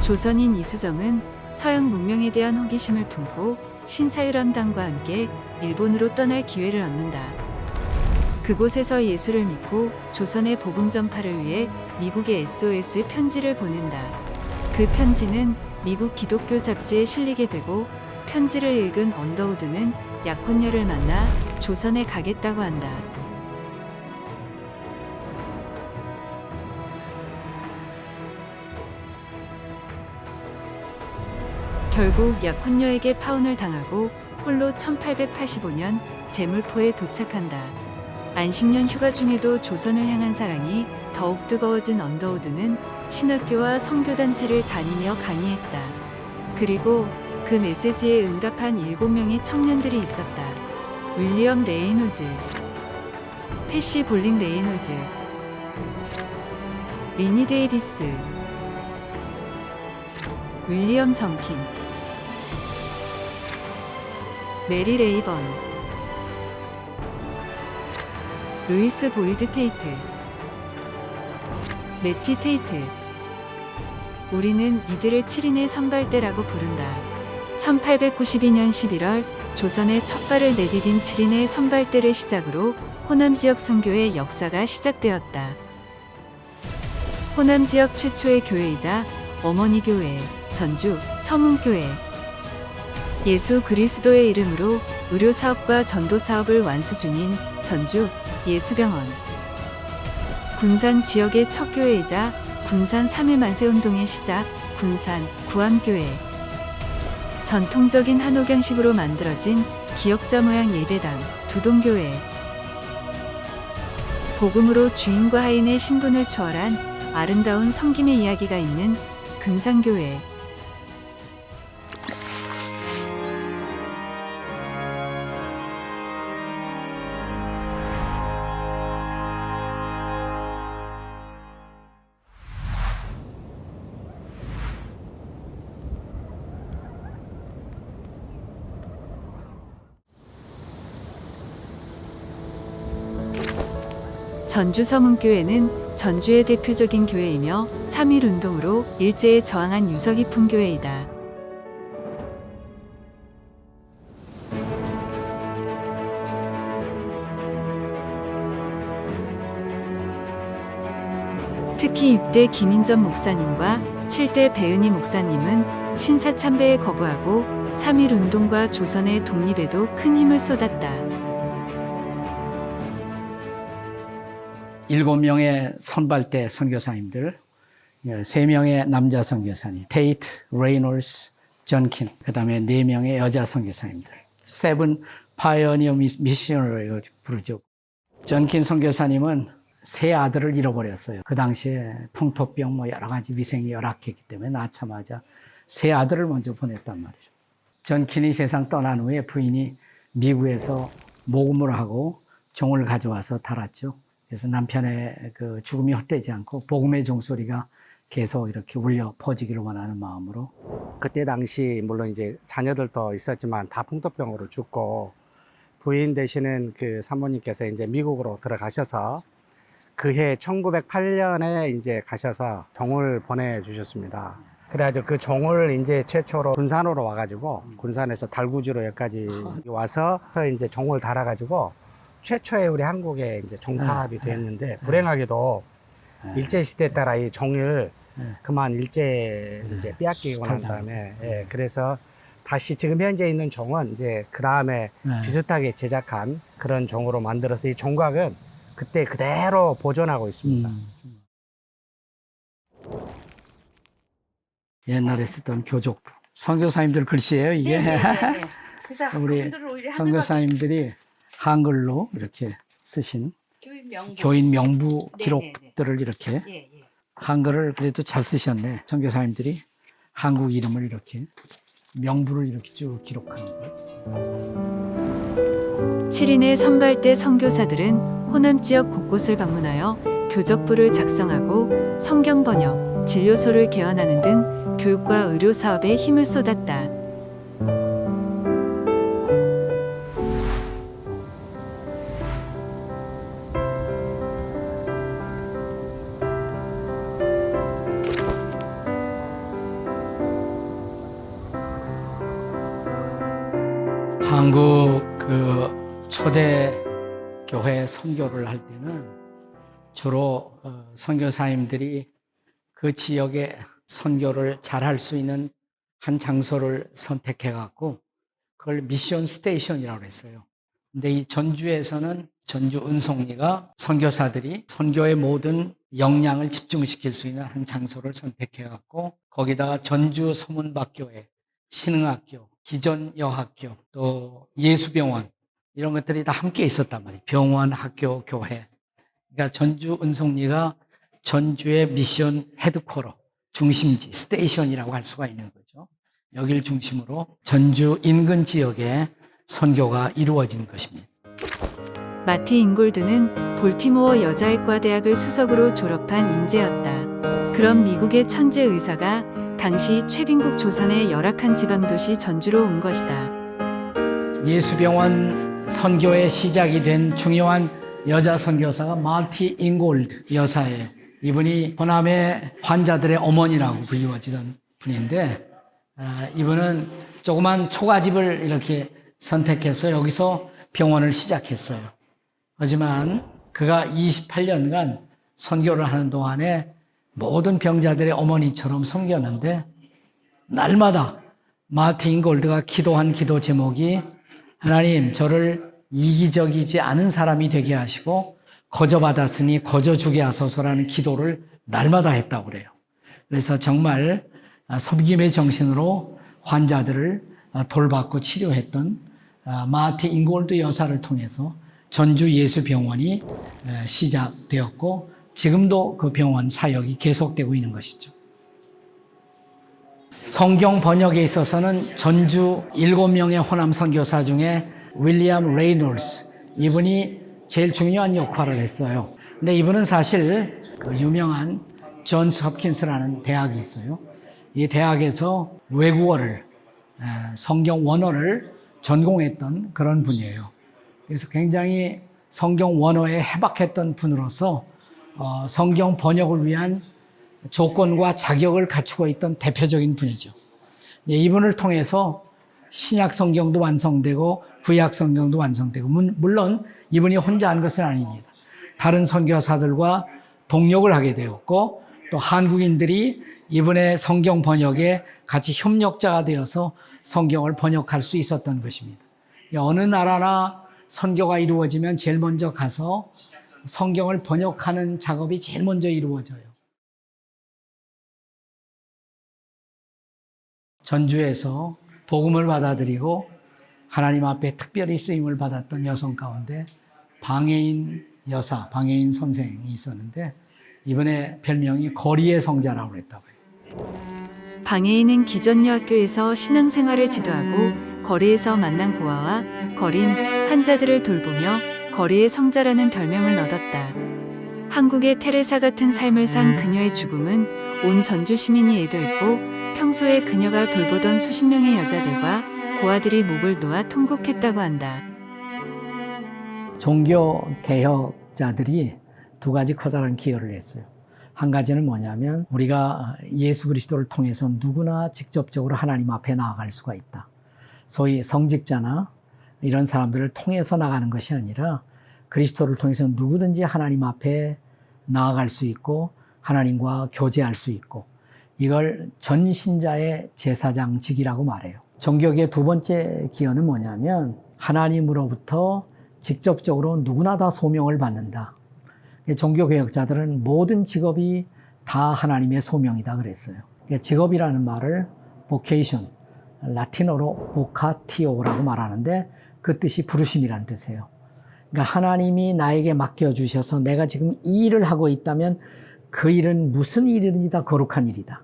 조선인 이수정은 서양 문명에 대한 호기심을 품고 신사유람당과 함께 일본으로 떠날 기회를 얻는다. 그곳에서 예수를 믿고 조선의 복음 전파를 위해 미국에 SOS 편지를 보낸다. 그 편지는 미국 기독교 잡지에 실리게 되고 편지를 읽은 언더우드는 약혼녀를 만나 조선에 가겠다고 한다. 결국 약혼녀에게 파혼을 당하고 홀로 1885년 제물포에 도착한다. 안식년 휴가 중에도 조선을 향한 사랑이 더욱 뜨거워진 언더우드는 신학교와 선교단체를 다니며 강의했다. 그리고 그 메시지에 응답한 7명의 청년들이 있었다. 윌리엄 레이놀즈, 패시 볼링 레이놀즈, 리니 데이비스, 윌리엄 정킨, 메리 레이번, 루이스 보이드 테이트, 매티 테이트. 우리는 이들을 7인의 선발대라고 부른다. 1892년 11월 조선에 첫 발을 내디딘 7인의 선발대를 시작으로 호남 지역 선교의 역사가 시작되었다. 호남 지역 최초의 교회이자 어머니 교회, 전주 서문교회. 예수 그리스도의 이름으로 의료사업과 전도사업을 완수 중인 전주 예수병원. 군산 지역의 첫 교회이자 군산 3.1 만세운동의 시작 군산 구암교회. 전통적인 한옥양식으로 만들어진 기역자 모양 예배당 두동교회. 복음으로 주인과 하인의 신분을 초월한 아름다운 섬김의 이야기가 있는 금산교회. 전주 서문교회는 전주의 대표적인 교회이며 3.1 운동으로 일제에 저항한 유서 깊은 교회이다. 특히 6대 김인전 목사님과 7대 배은희 목사님은 신사참배에 거부하고 3.1 운동과 조선의 독립에도 큰 힘을 쏟았다. 7명의 선발대 선교사님들, 3명의 남자 선교사님, 테이트, 레이놀스, 전킨, 그 다음에 4명의 여자 선교사님들, 세븐 파이어니어 미셔너리를 부르죠. 전킨 선교사님은 3 아들을 잃어버렸어요. 그 당시에 풍토병 여러 가지 위생이 열악했기 때문에 낳자마자 3 아들을 먼저 보냈단 말이죠. 전킨이 세상 떠난 후에 부인이 미국에서 모금을 하고 종을 가져와서 달았죠. 그래서 남편의 그 죽음이 헛되지 않고 복음의 종소리가 계속 이렇게 울려 퍼지기를 원하는 마음으로. 그때 당시 물론 이제 자녀들도 있었지만 다 풍토병으로 죽고 부인 되시는 그 사모님께서 이제 미국으로 들어가셔서 그해 1908년에 이제 가셔서 종을 보내주셨습니다. 그래가지고 그 종을 이제 최초로 군산으로 와가지고 군산에서 달구지로 여기까지 와서 이제 종을 달아가지고 최초의 우리 한국에 이제 종파업이 됐는데 불행하게도 일제시대에 따라 이 종을 그만 일제 이제 빼앗기고 난 다음에 그래서 다시 지금 현재 있는 종은 이제 그 다음에 비슷하게 제작한 그런 종으로 만들어서 이 종각은 그때 그대로 보존하고 있습니다. 옛날에 쓰던 교족부. 선교사님들 글씨예요, 이게. 그래서 우리 선교사님들이 한글로 이렇게 쓰신 교인 명부 기록들을 이렇게 한글을 그래도 잘 쓰셨네. 선교사님들이 한국 이름을 이렇게 명부를 이렇게 쭉 기록하는 거. 7인의 선발대 선교사들은 호남 지역 곳곳을 방문하여 교적부를 작성하고 성경 번역, 진료소를 개원하는 등 교육과 의료 사업에 힘을 쏟았다. 한국 초대 교회 선교를 할 때는 주로 선교사님들이 그 지역에 선교를 잘할 수 있는 한 장소를 선택해 갖고 그걸 미션 스테이션이라고 했어요. 근데 이 전주에서는 전주 은송리가 선교사들이 선교의 모든 역량을 집중시킬 수 있는 한 장소를 선택해 갖고 거기다가 전주 서문박교회, 신흥학교, 기전여학교, 또 예수병원 이런 것들이 다 함께 있었단 말이에요. 병원, 학교, 교회. 그러니까 전주 은송리가 전주의 미션 헤드쿼터, 중심지, 스테이션이라고 할 수가 있는 거죠. 여기를 중심으로 전주 인근 지역에 선교가 이루어진 것입니다. 마티 잉골드는 볼티모어 여자의과대학을 수석으로 졸업한 인재였다. 그런 미국의 천재 의사가 당시 최빈국 조선의 열악한 지방도시 전주로 온 것이다. 예수병원 선교의 시작이 된 중요한 여자 선교사가 마티 잉골드 여사예요. 이분이 호남의 환자들의 어머니라고 불리워지던 분인데 이분은 조그만 초가집을 이렇게 선택해서 여기서 병원을 시작했어요. 하지만 그가 28년간 선교를 하는 동안에 모든 병자들의 어머니처럼 섬겼는데 날마다 마티 잉골드가 기도한 기도 제목이 하나님 저를 이기적이지 않은 사람이 되게 하시고 거저받았으니 거저주게 하소서라는 기도를 날마다 했다고 그래요. 그래서 정말 섬김의 정신으로 환자들을 돌봤고 치료했던 마티 잉골드 여사를 통해서 전주 예수병원이 시작되었고 지금도 그 병원 사역이 계속되고 있는 것이죠. 성경 번역에 있어서는 전주 7명의 호남 선교사 중에 윌리엄 레이놀스 이분이 제일 중요한 역할을 했어요. 근데 이분은 사실 그 유명한 존스 홉킨스라는 대학이 있어요. 이 대학에서 외국어를 성경 원어를 전공했던 그런 분이에요. 그래서 굉장히 성경 원어에 해박했던 분으로서 성경 번역을 위한 조건과 자격을 갖추고 있던 대표적인 분이죠. 이분을 통해서 신약 성경도 완성되고 구약 성경도 완성되고 물론 이분이 혼자 한 것은 아닙니다. 다른 선교사들과 동력을 하게 되었고 또 한국인들이 이분의 성경 번역에 같이 협력자가 되어서 성경을 번역할 수 있었던 것입니다. 어느 나라나 선교가 이루어지면 제일 먼저 가서 성경을 번역하는 작업이 제일 먼저 이루어져요. 전주에서 복음을 받아들이고 하나님 앞에 특별히 쓰임을 받았던 여성 가운데 방해인 여사, 방해인 선생이 있었는데 이번에 별명이 거리의 성자라고 했다고 해요. 방해인은 기전여학교에서 신앙생활을 지도하고 거리에서 만난 고아와 거린 환자들을 돌보며 거리의 성자라는 별명을 얻었다. 한국의 테레사 같은 삶을 산 그녀의 죽음은 온 전주 시민이 애도했고 평소에 그녀가 돌보던 수십 명의 여자들과 고아들이 목을 놓아 통곡했다고 한다. 종교 개혁자들이 두 가지 커다란 기여를 했어요. 한 가지는 뭐냐면 우리가 예수 그리스도를 통해서 누구나 직접적으로 하나님 앞에 나아갈 수가 있다. 소위 성직자나 이런 사람들을 통해서 나가는 것이 아니라 그리스도를 통해서 누구든지 하나님 앞에 나아갈 수 있고 하나님과 교제할 수 있고 이걸 전신자의 제사장직이라고 말해요. 종교계의 두 번째 기여는 뭐냐면 하나님으로부터 직접적으로 누구나 다 소명을 받는다. 종교개혁자들은 모든 직업이 다 하나님의 소명이다 그랬어요. 직업이라는 말을 vocation, 라틴어로 vocatio라고 말하는데 그 뜻이 부르심이란 뜻이에요. 그러니까 하나님이 나에게 맡겨주셔서 내가 지금 이 일을 하고 있다면 그 일은 무슨 일이든지 다 거룩한 일이다.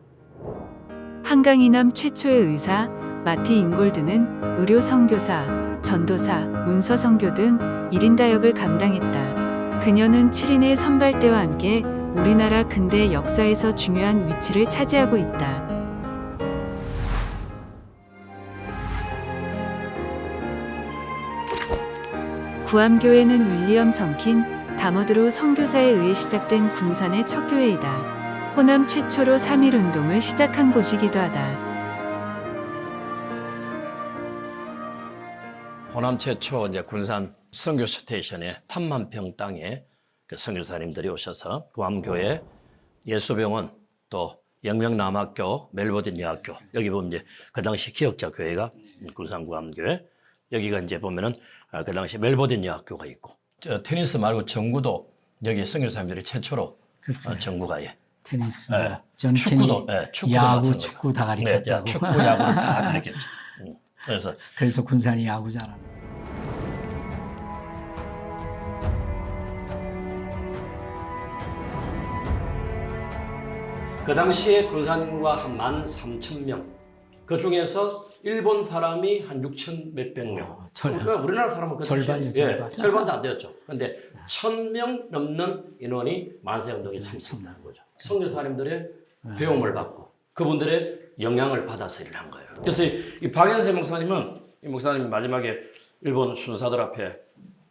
한강 이남 최초의 의사 마티 잉골드는 의료 선교사, 전도사, 문서 선교 등 1인 다역을 감당했다. 그녀는 7인의 선발대와 함께 우리나라 근대 역사에서 중요한 위치를 차지하고 있다. 구암교회는 윌리엄 정킨, 다머드로 선교사에 의해 시작된 군산의 첫 교회이다. 호남 최초로 3.1 운동을 시작한 곳이기도 하다. 호남 최초 이제 군산 선교 스테이션에 3만 평 땅에 그 선교사님들이 오셔서 구암교회, 예수병원, 또 영명남학교, 멜보딘 여학교, 여기 보면 이제 그 당시 기억자 교회가 군산 구암교회, 여기가 이제 보면은 그 당시 멜보딘 여학교가 있고, 테니스 말고 정구도 여기 선교사님들이 최초로 글쎄요. 정구가 예. 테니스, 네. 전캔이 축구도, 축구도 야구, 마찬가지고. 축구 다 네, 가르쳤다고. 축구, 야구를 다 가르쳤죠. 그래서 그래서 군산이 야구 잘하는. 그 당시에 군산 인구가 한 13,000명. 그 중에서 일본 사람이 한 6천 몇백 명. 그러니까 우리나라 사람은 그 절반이요, 당시에, 절반. 절반도 안 되었죠. 근데 1,000명 넘는 인원이 만세운동에 참석했다는 거죠. 선교사님들의 배움을 받고 그분들의 영향을 받아서 일을 한 거예요. 그래서 이 박연세 목사님은 이 목사님이 마지막에 일본 순사들 앞에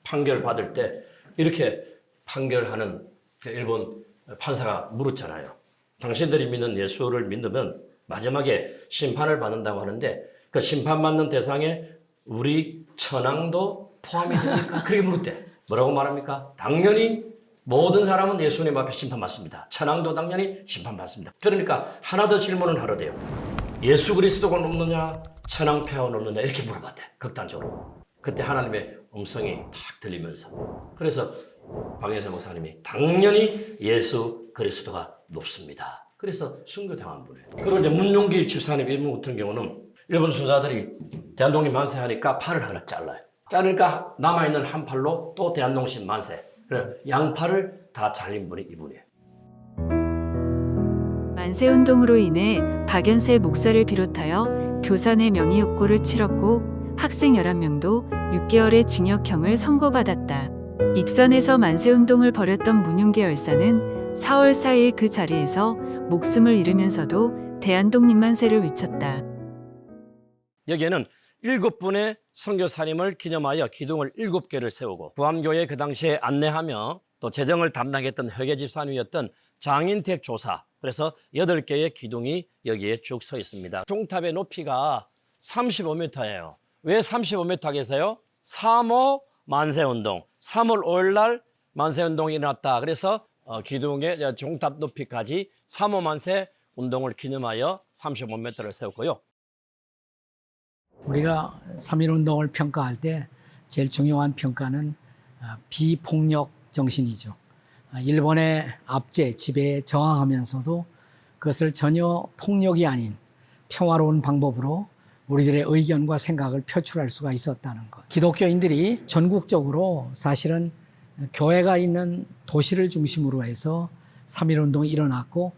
판결 받을 때 이렇게 판결하는 그 일본 판사가 물었잖아요. 당신들이 믿는 예수를 믿으면 마지막에 심판을 받는다고 하는데 그 심판받는 대상에 우리 천황도 포함이 됩니까? 그렇게 물었대. 뭐라고 말합니까? 당연히 모든 사람은 예수님 앞에 심판받습니다. 천황도 당연히 심판받습니다. 그러니까 하나 더 질문을 하려대요. 예수 그리스도가 높느냐 천황폐하가 높느냐 이렇게 물어봤대. 극단적으로. 그때 하나님의 음성이 탁 들리면서 그래서 박연세 목사님이 당연히 예수 그리스도가 높습니다. 그래서 순교당한 분이에요. 그리고 이제 문용길 집사님 이분 같은 경우는 일본 순사들이 대한독립 만세하니까 팔을 하나 잘라요. 자르니까 남아있는 한 팔로 또 대한독립 만세. 그래 양팔을 다 잘린 분이 이분이에요. 만세운동으로 인해 박연세 목사를 비롯하여 교사 4명이 욕고를 치렀고 학생 11명도 6개월의 징역형을 선고받았다. 익선에서 만세운동을 벌였던 문윤계 열사는 4월 4일 그 자리에서 목숨을 잃으면서도 대한독립만세를 외쳤다. 여기에는 7분의 선교사님을 기념하여 기둥을 7개를 세우고 구암교회 그 당시에 안내하며 또 재정을 담당했던 회계 집사님이었던 장인택 조사, 그래서 8개의 기둥이 여기에 쭉 서 있습니다. 동탑의 높이가 35m예요. 왜 35m 하겠어요? 3.5 만세운동, 3월 5일 날 만세운동이 일어났다. 그래서 기둥의 종탑 높이까지 3.5 만세 운동을 기념하여 35m를 세웠고요. 우리가 3.1운동을 평가할 때 제일 중요한 평가는 비폭력 정신이죠. 일본의 압제, 지배에 저항하면서도 그것을 전혀 폭력이 아닌 평화로운 방법으로 우리들의 의견과 생각을 표출할 수가 있었다는 것. 기독교인들이 전국적으로 사실은 교회가 있는 도시를 중심으로 해서 3.1운동이 일어났고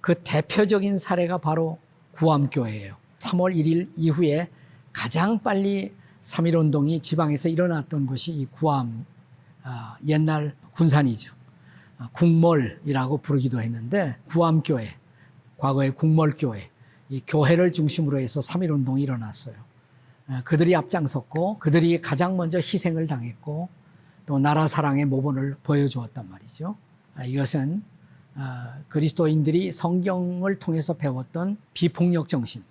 그 대표적인 사례가 바로 구암교회예요. 3월 1일 이후에 가장 빨리 3.1운동이 지방에서 일어났던 곳이 이 구암, 옛날 군산이죠. 국몰이라고 부르기도 했는데 구암교회, 과거의 국몰교회, 이 교회를 중심으로 해서 3.1운동이 일어났어요. 그들이 앞장섰고 그들이 가장 먼저 희생을 당했고 또 나라 사랑의 모본을 보여주었단 말이죠. 이것은 그리스도인들이 성경을 통해서 배웠던 비폭력 정신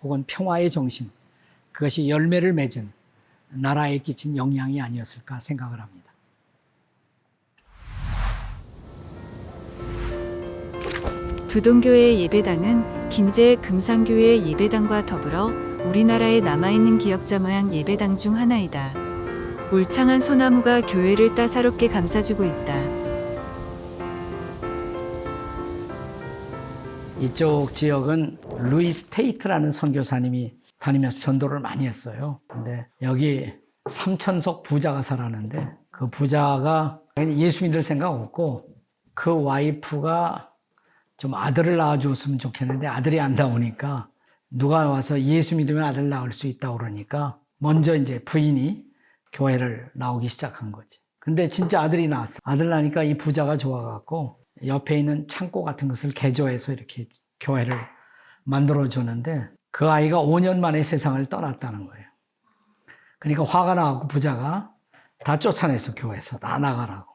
혹은 평화의 정신, 그것이 열매를 맺은 나라에 끼친 영향이 아니었을까 생각을 합니다. 두동교회의 예배당은 김제 금산교회의 예배당과 더불어 우리나라에 남아있는 기역자 모양 예배당 중 하나이다. 울창한 소나무가 교회를 따사롭게 감싸주고 있다. 이쪽 지역은 루이스 테이트라는 선교사님이 다니면서 전도를 많이 했어요. 근데 여기 삼천석 부자가 살았는데 그 부자가 예수 믿을 생각 없고 그 와이프가 좀 아들을 낳아줬으면 좋겠는데 아들이 안 나오니까 누가 와서 예수 믿으면 아들 낳을 수 있다고 그러니까 먼저 이제 부인이 교회를 나오기 시작한 거지. 근데 진짜 아들이 낳았어. 아들 낳으니까 이 부자가 좋아갖고 옆에 있는 창고 같은 것을 개조해서 이렇게 교회를 만들어주는데 그 아이가 5년 만에 세상을 떠났다는 거예요. 그러니까 화가 나고 부자가 다 쫓아냈어, 교회에서. 다 나가라고.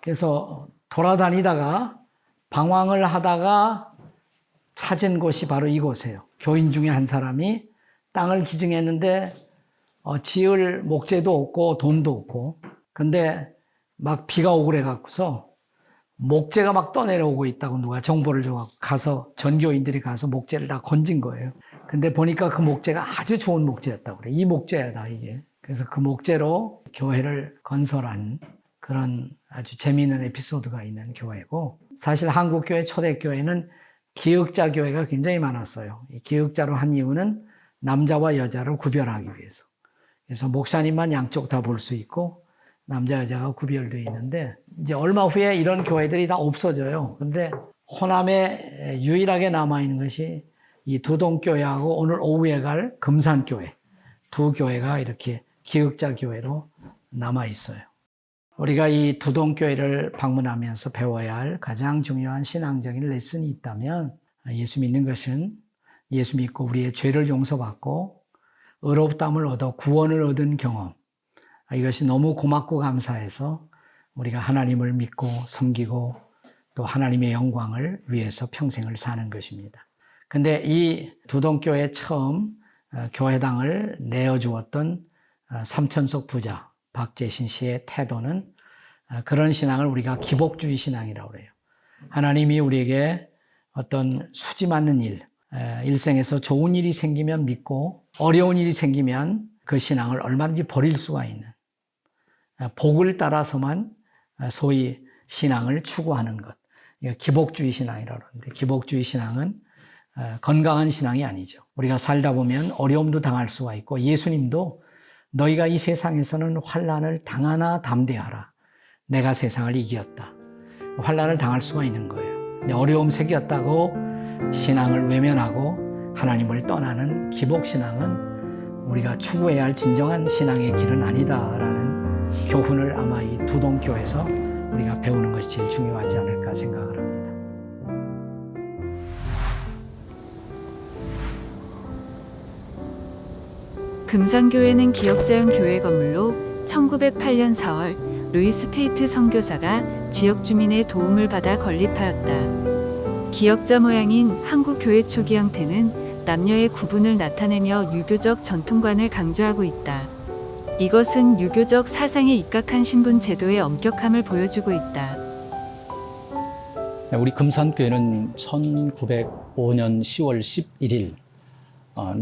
그래서 돌아다니다가 방황을 하다가 찾은 곳이 바로 이곳이에요. 교인 중에 한 사람이 땅을 기증했는데 지을 목재도 없고 돈도 없고 근데 막 비가 오고 그래 갖고서 목재가 막 떠내려오고 있다고 누가 정보를 줘서 가서 전교인들이 가서 목재를 다 건진 거예요. 근데 보니까 그 목재가 아주 좋은 목재였다고 그래. 이 목재다 이게. 그래서 그 목재로 교회를 건설한 그런 아주 재미있는 에피소드가 있는 교회고 사실 한국교회 초대교회는 기역자 교회가 굉장히 많았어요. 이 기역자로 한 이유는 남자와 여자를 구별하기 위해서. 그래서 목사님만 양쪽 다 볼 수 있고 남자 여자가 구별되어 있는데 이제 얼마 후에 이런 교회들이 다 없어져요. 근데 호남에 유일하게 남아있는 것이 이 두동교회하고 오늘 오후에 갈 금산교회 두 교회가 이렇게 기역자 교회로 남아있어요. 우리가 이 두동교회를 방문하면서 배워야 할 가장 중요한 신앙적인 레슨이 있다면 예수 믿는 것은 예수 믿고 우리의 죄를 용서받고 의롭다함을 얻어 구원을 얻은 경험 이것이 너무 고맙고 감사해서 우리가 하나님을 믿고 섬기고 또 하나님의 영광을 위해서 평생을 사는 것입니다. 근데 이 두동교회 처음 교회당을 내어주었던 삼천석 부자 박재신 씨의 태도는 그런 신앙을 우리가 기복주의 신앙이라고 그래요. 하나님이 우리에게 어떤 수지 맞는 일, 일생에서 좋은 일이 생기면 믿고 어려운 일이 생기면 그 신앙을 얼마든지 버릴 수가 있는 복을 따라서만 소위 신앙을 추구하는 것. 기복주의 신앙이라고 하는데 기복주의 신앙은 건강한 신앙이 아니죠. 우리가 살다 보면 어려움도 당할 수가 있고 예수님도 너희가 이 세상에서는 환난을 당하나 담대하라. 내가 세상을 이겼다. 환난을 당할 수가 있는 거예요. 근데 어려움 생겼다고 신앙을 외면하고 하나님을 떠나는 기복신앙은 우리가 추구해야 할 진정한 신앙의 길은 아니다라는 교훈을 아마 이 두동교에서 우리가 배우는 것이 제일 중요하지 않을까 생각을 합니다. 금산교회는 기역자형 교회 건물로 1908년 4월 루이스 테이트 선교사가 지역 주민의 도움을 받아 건립하였다. 기역자 모양인 한국 교회 초기 형태는 남녀의 구분을 나타내며 유교적 전통관을 강조하고 있다. 이것은 유교적 사상에 입각한 신분 제도의 엄격함을 보여주고 있다. 우리 금산교회는 1905년 10월 11일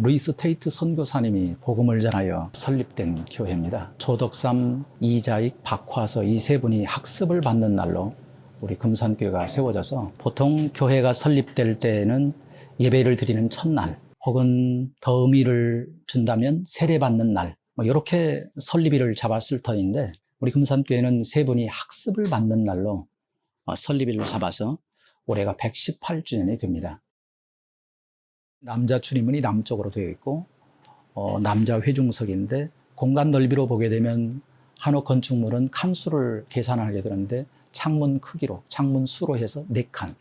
루이스 테이트 선교사님이 복음을 전하여 설립된 교회입니다. 조덕삼, 이자익, 박화서 이 세 분이 학습을 받는 날로 우리 금산교회가 세워져서 보통 교회가 설립될 때에는 예배를 드리는 첫날 혹은 더 의미를 준다면 세례받는 날 이렇게 설립일을 잡았을 터인데 우리 금산교회는 세 분이 학습을 받는 날로 설립일을 잡아서 올해가 118주년이 됩니다. 남자 출입문이 남쪽으로 되어 있고 남자 회중석인데 공간 넓이로 보게 되면 한옥 건축물은 칸수를 계산하게 되는데 창문 크기로 창문 수로 해서 4칸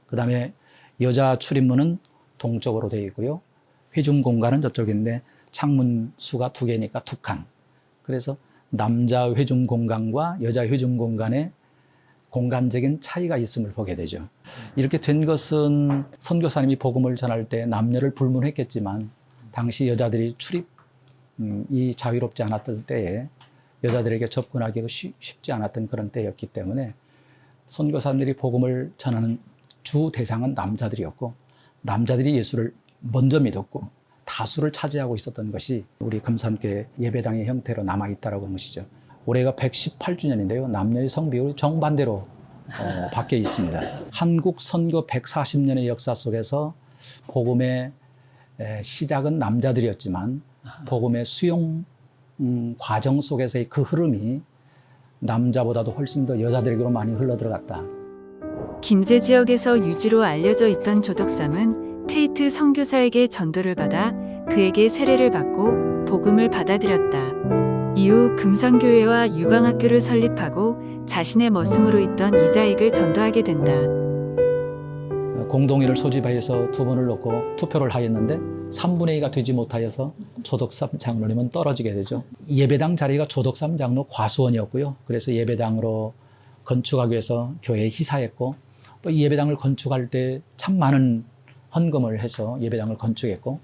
그 다음에 여자 출입문은 동쪽으로 되어 있고요. 회중 공간은 저쪽인데 창문 수가 2개니까 2칸 그래서 남자 회중 공간과 여자 회중 공간의 공간적인 차이가 있음을 보게 되죠. 이렇게 된 것은 선교사님이 복음을 전할 때 남녀를 불문했겠지만 당시 여자들이 출입이 자유롭지 않았던 때에 여자들에게 접근하기가 쉽지 않았던 그런 때였기 때문에 선교사님들이 복음을 전하는 주 대상은 남자들이었고 남자들이 예수를 먼저 믿었고 다수를 차지하고 있었던 것이 우리 금산교회 예배당의 형태로 남아있다고 하는 것이죠. 올해가 118주년인데요. 남녀의 성비율이 정반대로 바뀌어 있습니다. 한국 선교 140년의 역사 속에서 복음의 시작은 남자들이었지만 복음의 수용 과정 속에서의 그 흐름이 남자보다도 훨씬 더 여자들에게로 많이 흘러들어갔다. 김제 지역에서 유지로 알려져 있던 조덕삼은 테이트 선교사에게 전도를 받아 그에게 세례를 받고 복음을 받아들였다. 이후 금산교회와 유광학교를 설립하고 자신의 머슴으로 있던 이자익을 전도하게 된다. 공동회를 소집하여서 두 분을 놓고 투표를 하였는데 3분의 2가 되지 못하여서 조덕삼 장로님은 떨어지게 되죠. 예배당 자리가 조덕삼 장로 과수원이었고요. 그래서 예배당으로 건축하기 위해서 교회에 희사했고 또 이 예배당을 건축할 때 참 많은 헌금을 해서 예배당을 건축했고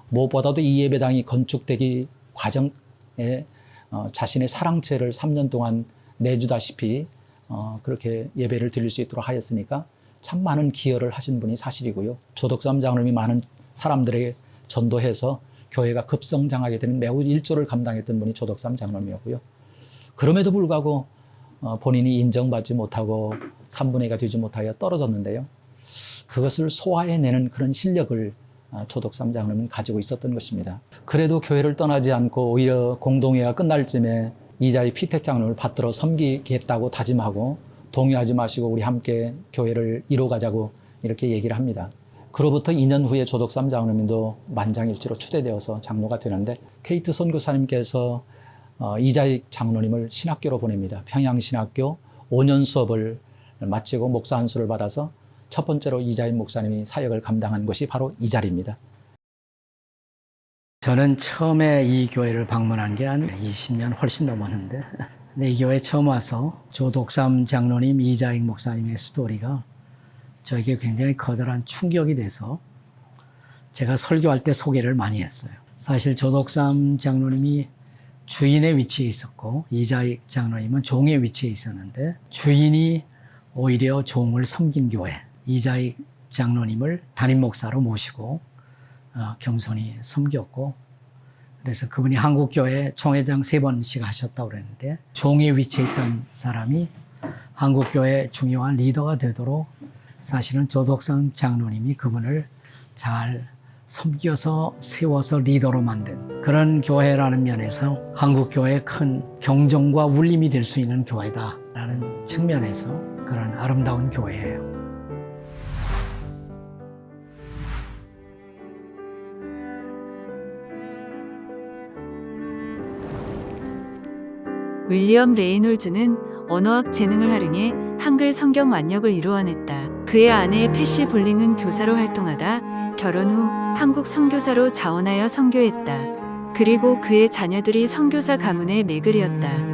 무엇보다도 이 예배당이 건축되기 과정 자신의 사랑채를 3년 동안 내주다시피 그렇게 예배를 드릴 수 있도록 하였으니까 참 많은 기여를 하신 분이 사실이고요. 조덕삼 장로님이 많은 사람들에게 전도해서 교회가 급성장하게 되는 매우 일조를 감당했던 분이 조덕삼 장로님이었고요. 그럼에도 불구하고 본인이 인정받지 못하고 3분의 2가 되지 못하여 떨어졌는데요. 그것을 소화해내는 그런 실력을 조덕삼 장로님은 가지고 있었던 것입니다. 그래도 교회를 떠나지 않고 오히려 공동회가 끝날 쯤에 이자희 피택 장로를 받들어 섬기겠다고 다짐하고 동요하지 마시고 우리 함께 교회를 이뤄가자고 이렇게 얘기를 합니다. 그로부터 2년 후에 조덕삼 장로님도 만장일치로 추대되어서 장로가 되는데 테이트 선교사님께서 이자익 장로님을 신학교로 보냅니다. 평양신학교 5년 수업을 마치고 목사 안수를 받아서 첫 번째로 이자익 목사님이 사역을 감당한 것이 바로 이 자리입니다. 저는 처음에 이 교회를 방문한 게 한 20년 훨씬 넘었는데, 근데 이 교회에 처음 와서 조덕삼 장로님, 이자익 목사님의 스토리가 저에게 굉장히 커다란 충격이 돼서 제가 설교할 때 소개를 많이 했어요. 사실 조덕삼 장로님이 주인의 위치에 있었고 이자익 장로님은 종의 위치에 있었는데 주인이 오히려 종을 섬긴 교회, 이자익 장로님을 담임 목사로 모시고 겸손히 섬겼고, 그래서 그분이 한국교회 총회장 3번씩 하셨다고 그랬는데 종의 위치에 있던 사람이 한국교회 중요한 리더가 되도록 사실은 조덕삼 장로님이 그분을 잘 섬겨서 세워서 리더로 만든 그런 교회라는 면에서 한국교회의 큰 경종과 울림이 될 수 있는 교회다라는 측면에서 그런 아름다운 교회예요. 윌리엄 레이놀즈는 언어학 재능을 활용해 한글 성경 완역을 이루어냈다. 그의 아내 패시 볼링은 교사로 활동하다 결혼 후 한국 선교사로 자원하여 선교했다. 그리고 그의 자녀들이 선교사 가문의 매글이었다.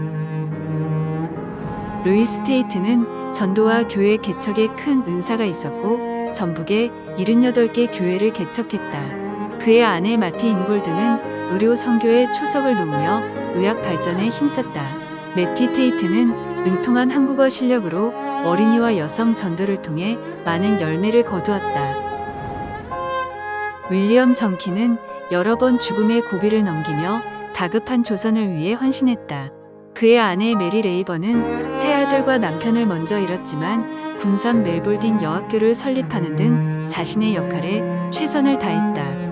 루이스 테이트는 전도와 교회 개척에 큰 은사가 있었고 전북에 78개 교회를 개척했다. 그의 아내 마티 인골드는 의료 선교에 초석을 놓으며 의학 발전에 힘썼다. 매티 테이트는 능통한 한국어 실력으로 어린이와 여성 전도를 통해 많은 열매를 거두었다. 윌리엄 정키는 여러 번 죽음의 고비를 넘기며 다급한 조선을 위해 헌신했다. 그의 아내 메리 레이번은 세 아들과 남편을 먼저 잃었지만 군산 멜볼딩 여학교를 설립하는 등 자신의 역할에 최선을 다했다.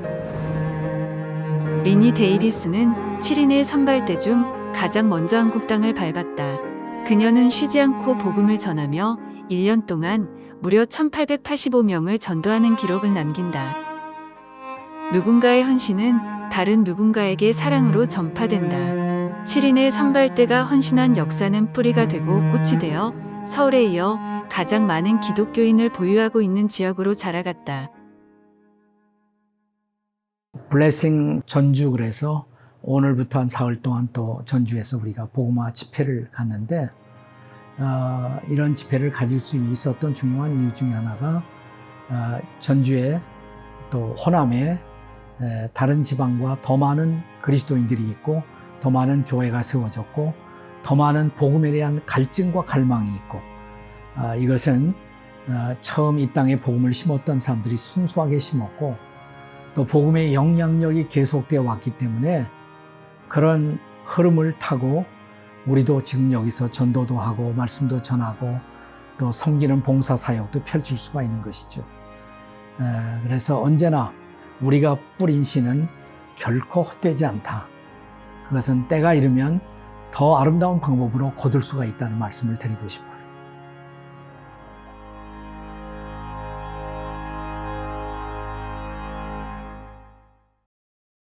리니 데이비스는 7인의 선발대 중 가장 먼저 한국 땅을 밟았다. 그녀는 쉬지 않고 복음을 전하며 1년 동안 무려 1885명을 전도하는 기록을 남긴다. 누군가의 헌신은 다른 누군가에게 사랑으로 전파된다. 7인의 선발대가 헌신한 역사는 뿌리가 되고 꽃이 되어 서울에 이어 가장 많은 기독교인을 보유하고 있는 지역으로 자라갔다. 블레싱 전주, 그래서 오늘부터 한 사흘 동안 또 전주에서 우리가 복음화 집회를 갔는데 이런 집회를 가질 수 있었던 중요한 이유 중에 하나가 전주에 또 호남에 다른 지방과 더 많은 그리스도인들이 있고 더 많은 교회가 세워졌고 더 많은 복음에 대한 갈증과 갈망이 있고 이것은 처음 이 땅에 복음을 심었던 사람들이 순수하게 심었고 또 복음의 영향력이 계속되어 왔기 때문에 그런 흐름을 타고 우리도 지금 여기서 전도도 하고 말씀도 전하고 또 섬기는 봉사 사역도 펼칠 수가 있는 것이죠. 그래서 언제나 우리가 뿌린 씨는 결코 헛되지 않다. 그것은 때가 이르면 더 아름다운 방법으로 거둘 수가 있다는 말씀을 드리고 싶어요.